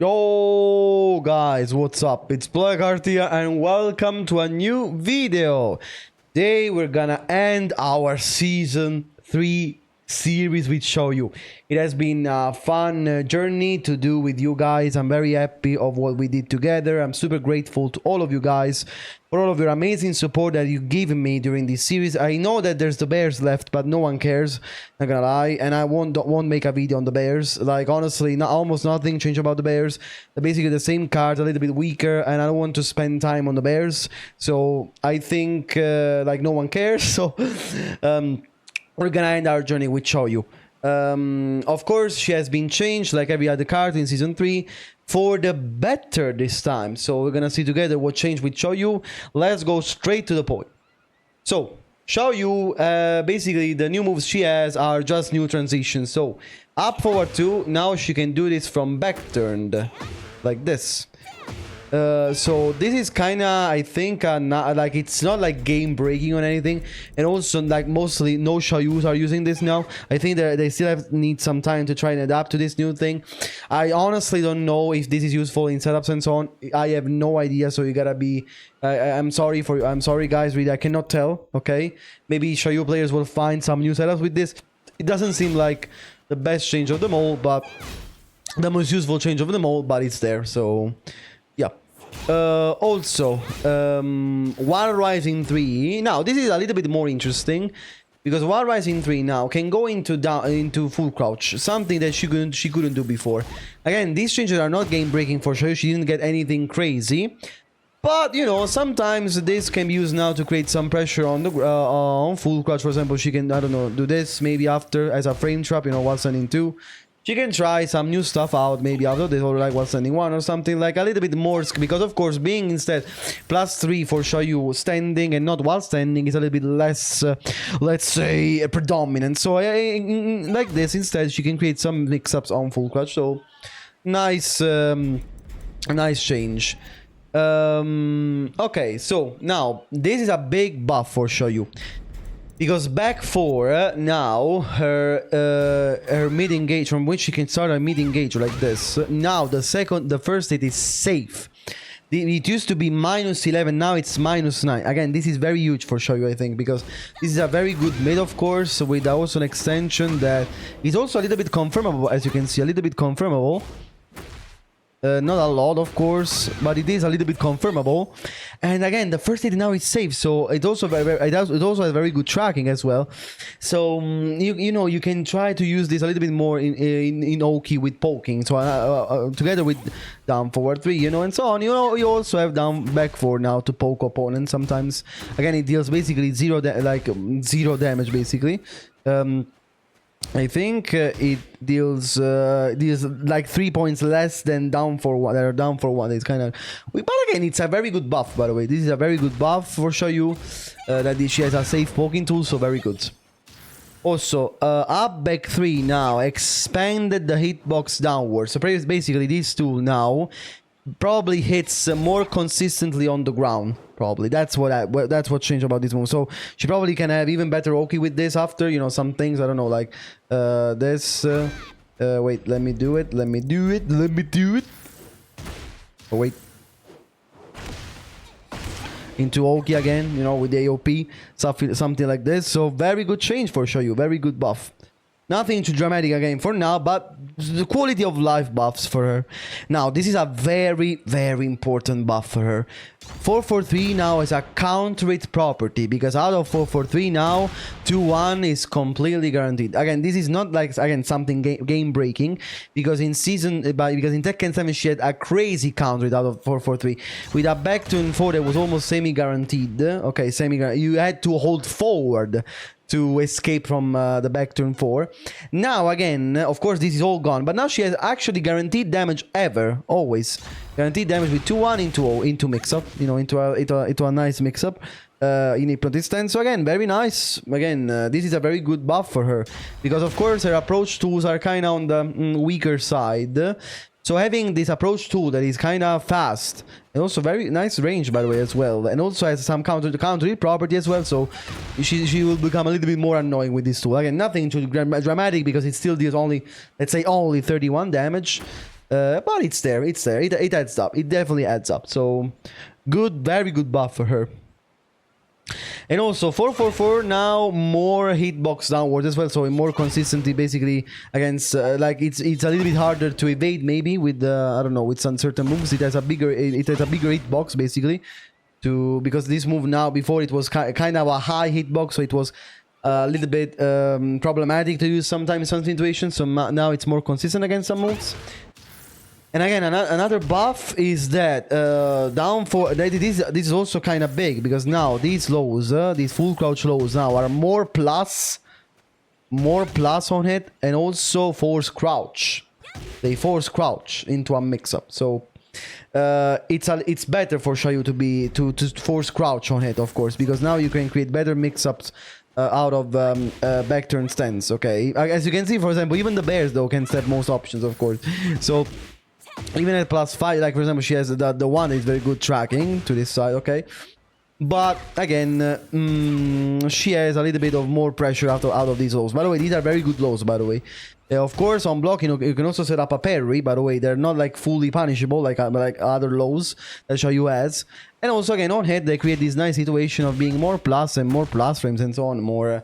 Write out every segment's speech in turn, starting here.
Yo guys, what's up? It's Blackheart here and welcome to a new video. Today we're gonna end our season 3 series with Xiaoyu. It has been a fun journey to do with you guys. I'm very happy of what we did together. I'm super grateful to all of you guys for all of your amazing support that you give me during this series. I know that there's the bears left, but no one cares, not gonna lie, and I won't make a video on the bears. Like, honestly, almost nothing changed about the bears. They're basically the same cards, a little bit weaker, and I don't want to spend time on the bears, so I think like no one cares. So we're gonna end our journey with Xiaoyu. Of course, she has been changed like every other card in season 3 for the better this time. So we're gonna see together what changed with Xiaoyu. Let's go straight to the point. So Xiaoyu, basically the new moves she has are just new transitions. So up forward 2, now she can do this from back turned like this. So this is kind of, I think, not, like, it's not like game breaking or anything, and also like mostly no Xiaoyus are using this now. I think they still need some time to try and adapt to this new thing. I honestly don't know if this is useful in setups and so on. I have no idea, so you gotta be I'm sorry guys, really, I cannot tell. Okay, maybe Xiaoyu players will find some new setups with this. It doesn't seem like the best change of them all, but the most useful change of them all, but it's there. So yeah. Also, While Rising 3. Now, this is a little bit more interesting because While Rising 3 now can go into full crouch, something that she couldn't do before. Again, these changes are not game breaking for sure. She didn't get anything crazy, but you know, sometimes this can be used now to create some pressure on the on full crouch. For example, she can, I don't know, do this maybe after as a frame trap. You know, while standing 2. She can try some new stuff out, maybe after this, or like while standing 1 or something, like a little bit more, because of course being instead +3 for Xiaoyu standing and not while standing is a little bit less, let's say, predominant. So like this, instead she can create some mix-ups on full clutch. So nice, nice change. Okay, so now this is a big buff for Xiaoyu. Because back 4 now her mid engage, from which she can start a mid engage like this. Now the first state is safe. It used to be -11, now it's -9. Again, this is very huge for Xiaoyu, I think, because this is a very good mid, of course, with also an extension that is also a little bit confirmable, as you can see, a little bit confirmable. Not a lot, of course, but it is a little bit confirmable. And again, the first hit now is safe, so it also has very good tracking as well. So you know, you can try to use this a little bit more in Oki with poking. So together with down forward 3, you know, and so on. You know, you also have down back 4 now to poke opponents. Sometimes, again, it deals basically zero damage basically. I think it deals like 3 points less than down for 1. They're down for 1. It's kind of, but again, it's a very good buff. By the way, this is a very good buff for Xiaoyu. That she has a safe poking tool, so very good. Also, up back 3 now expanded the hitbox downwards. So basically, this tool now probably hits more consistently on the ground. Probably that's what changed about this move. So she probably can have even better Oki with this after, you know, some things, I don't know, like this. Wait, let me do it. Oh wait. Into Oki again, you know, with the AOP, something like this. So very good change for Xiaoyu, very good buff. Nothing too dramatic again for now, but the quality of life buffs for her. Now, this is a very, very important buff for her. 443 now is a counter it property, because out of 443 now, 2-1 is completely guaranteed. Again, this is not like, again, something game breaking, because in Tekken 7 she had a crazy counter it out of 443. With a back turn 4 that was almost semi-guaranteed. Okay, semi-guaranteed. You had to hold forward to escape from the back turn 4. Now again, of course, this is all gone, but now she has actually guaranteed damage ever, always guaranteed damage with 2-1 into mix-up, you know, into a nice mix-up in hypnotist stand. So again, very nice. Again, this is a very good buff for her, because of course her approach tools are kind of on the weaker side. So having this approach tool that is kind of fast and also very nice range, by the way, as well, and also has some counter hit property as well, so she will become a little bit more annoying with this tool. Again, nothing too dramatic, because it still deals only, let's say, only 31 damage. But it's there, it adds up, it definitely adds up. So good, very good buff for her. And also 444 now more hitbox downwards as well, so more consistency basically against like it's a little bit harder to evade maybe with I don't know, with some certain moves. It has a bigger hitbox basically because this move now, before it was kind of a high hitbox, so it was a little bit problematic to use sometimes in some situations. So now it's more consistent against some moves. And again, another buff is that down for this is also kind of big, because now these lows, these full crouch lows now are more plus on it, and also force crouch. They force crouch into a mix-up. So it's better for Xiaoyu to force crouch on it, of course, because now you can create better mix-ups out of back turn stance. Okay, as you can see, for example, even the bears though can step most options, of course. So even at +5, like for example, she has the one is very good tracking to this side, okay? But again, she has a little bit of more pressure out of these lows. By the way, these are very good lows, by the way. Of course, on block, you can also set up a parry, by the way. They're not like fully punishable like other lows that Xiaoyu has. And also, again, on hit, they create this nice situation of being more plus and more plus frames and so on, more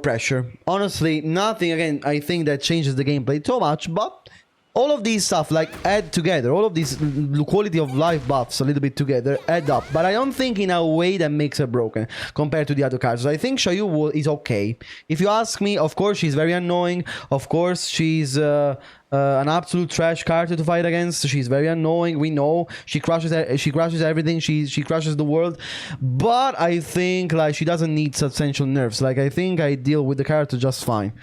pressure. Honestly, nothing, again, I think that changes the gameplay so much, but all of these stuff like add together, all of these quality of life buffs a little bit together add up, but I don't think in a way that makes her broken compared to the other characters. I think Xiaoyu is okay. If you ask me, of course she's very annoying, of course she's an absolute trash character to fight against. She's very annoying, we know, she crushes everything, she crushes the world, but I think like she doesn't need substantial nerfs. Like I think I deal with the character just fine.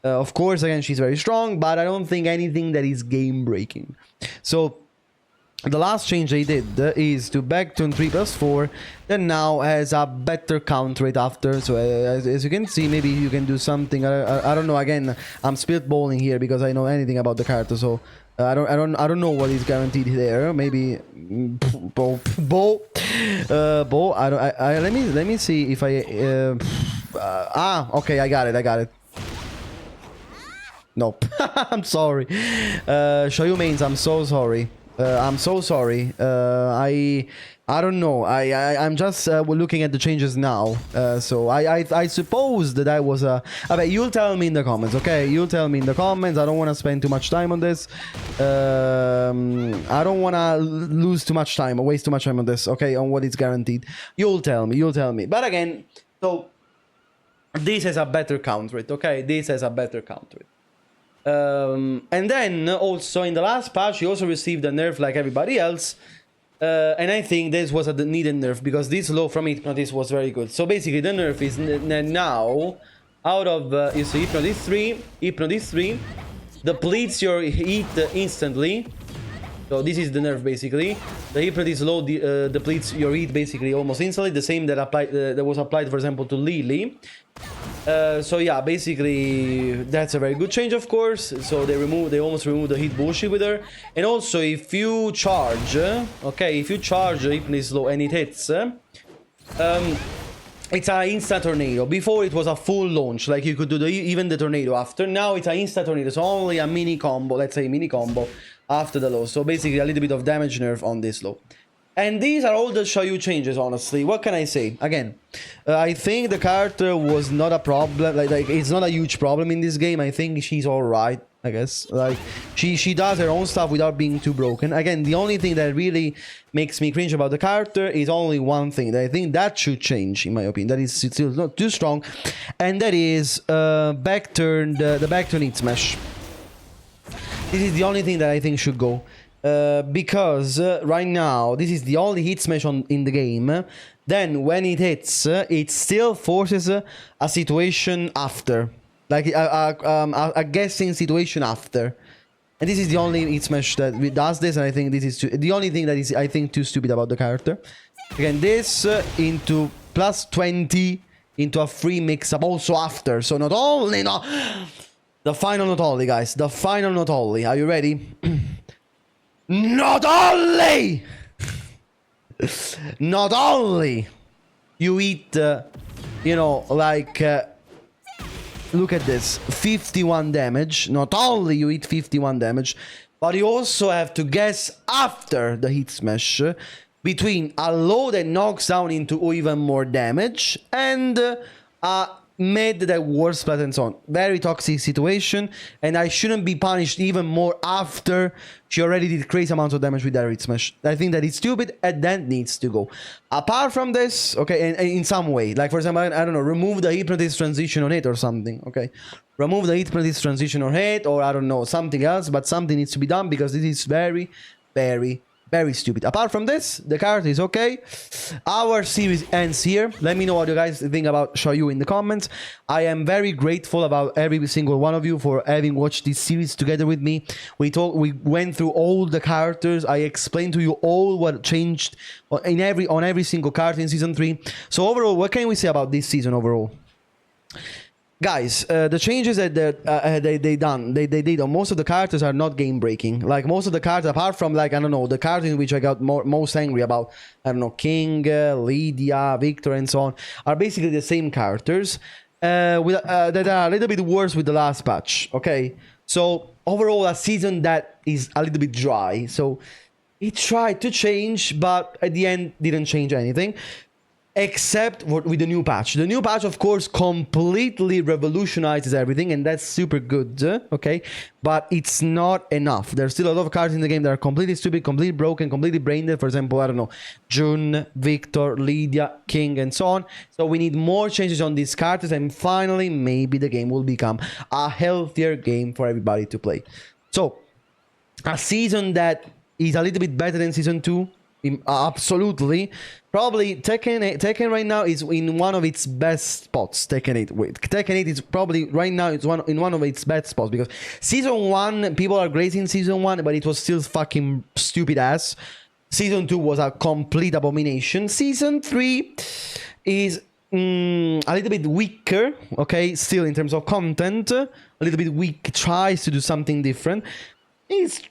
Of course, again, she's very strong, but I don't think anything that is game-breaking. So, the last change they did is to back turn 3+4, that now has a better count rate after. So, as you can see, maybe you can do something. I don't know. Again, I'm spitballing here because I know anything about the character. So, I don't know what is guaranteed there. Maybe Bo. Let me see if I. Okay, I got it. Nope. I'm sorry. Xiaoyu mains, I'm so sorry. I'm so sorry. I don't know. I'm just looking at the changes now. So I suppose that was a... Okay, you'll tell me in the comments, okay? You'll tell me in the comments. I don't want to spend too much time on this. I don't want to lose too much time or waste too much time on this, okay? On what is guaranteed. You'll tell me. But again, so... This has a better count rate, okay? This has a better count rate. And then also in the last patch, you also received a nerf like everybody else. And I think this was a needed nerf because this low from Hypnotis was very good. So basically the nerf is now out of, you see, Hypnotis 3 depletes your heat instantly. So this is the nerf basically. The Hypnotis low depletes your heat basically almost instantly. The same that applied that was applied, for example, to Lily. So yeah, basically that's a very good change, of course. So they almost removed the hit bullshit with her. And also if you charge, okay, if you charge Hypnotis low and it hits, it's an instant tornado. Before it was a full launch, like you could do even the tornado after. Now it's an instant tornado, so only a mini combo, let's say mini combo after the low. So basically a little bit of damage nerf on this low. And these are all the Xiaoyu changes, honestly. What can I say? Again, I think the character was not a problem. Like it's not a huge problem in this game. I think she's alright, I guess. Like she does her own stuff without being too broken. Again, the only thing that really makes me cringe about the character is only one thing that I think that should change, in my opinion. That is still not too strong, and that is the back turn hit smash. This is the only thing that I think should go. Because right now this is the only hit smash in the game. Then when it hits, it still forces a situation after, like a guessing situation after, and this is the only hit smash that does this. And I think this is the only thing that is, I think, too stupid about the character. Again, this into +20 into a free mix-up also after. So not only the final not only, guys, the final not only. Are you ready? Not only you eat, you know, like, look at this, 51 damage. Not only you eat 51 damage, but you also have to guess after the hit smash between a low that knocks down into even more damage and a mid that warp splat and so on. Very toxic situation, and I shouldn't be punished even more after she already did crazy amounts of damage with that hit smash. I think that it's stupid and that needs to go. Apart from this, okay, and in some way, like for example, I don't know, remove the hypnotist transition on it or something, okay? Remove the hypnotist transition on it, or I don't know, something else, but something needs to be done because this is very, very, very stupid. Apart from this, the card is okay. Our series ends here. Let me know what you guys think about Xiaoyu in the comments. I am very grateful about every single one of you for having watched this series together with me. We went through all the characters. I explained to you all what changed on every single character in season 3. So overall, what can we say about this season overall? Guys, the changes that they did on most of the characters are not game breaking. Like most of the cards, apart from like, I don't know, the card in which I got most angry about, I don't know, King, Lydia, Victor, and so on, are basically the same characters that are a little bit worse with the last patch. Okay, so overall, a season that is a little bit dry. So it tried to change, but at the end didn't change anything. Except with the new patch. The new patch, of course, completely revolutionizes everything, and that's super good, okay? But it's not enough. There's still a lot of cards in the game that are completely stupid, completely broken, completely brain dead. For example, I don't know, Jun, Victor, Lydia, King, and so on. So we need more changes on these cards, and finally, maybe the game will become a healthier game for everybody to play. So, a season that is a little bit better than Season 2, absolutely. Probably Tekken right now is in one of its best spots. Tekken 8 is probably right now it's in one of its best spots because Season 1, people are great in Season 1, but it was still fucking stupid ass. Season 2 was a complete abomination. Season 3 is a little bit weaker, okay, still in terms of content, a little bit weak, tries to do something different. Is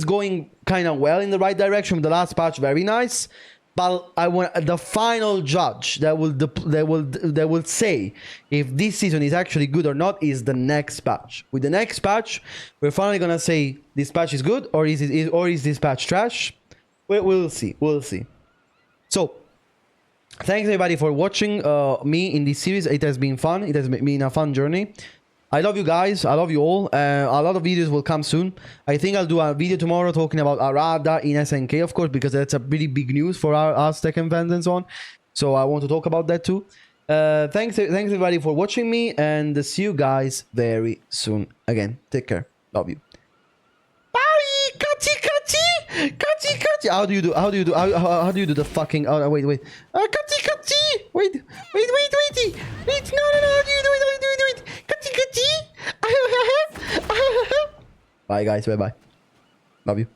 going kind of well in the right direction. The last patch, very nice. But I want the final judge that will say if this season is actually good or not is the next patch. With the next patch, we're finally gonna say this patch is good or is this patch trash. We'll see. We'll see. So, thanks everybody for watching me in this series. It has been fun. It has been a fun journey. I love you guys. I love you all. A lot of videos will come soon. I think I'll do a video tomorrow talking about Arada in SNK, of course, because that's a really big news for us Tekken fans and so on. So I want to talk about that too. Thanks everybody for watching me, and see you guys very soon again. Take care. Love you. Bye. Kachi kachi. Kachi kachi. How do you do the fucking? Oh wait. Kachi kachi. Wait. No. How do you do it? Bye guys, bye. Love you.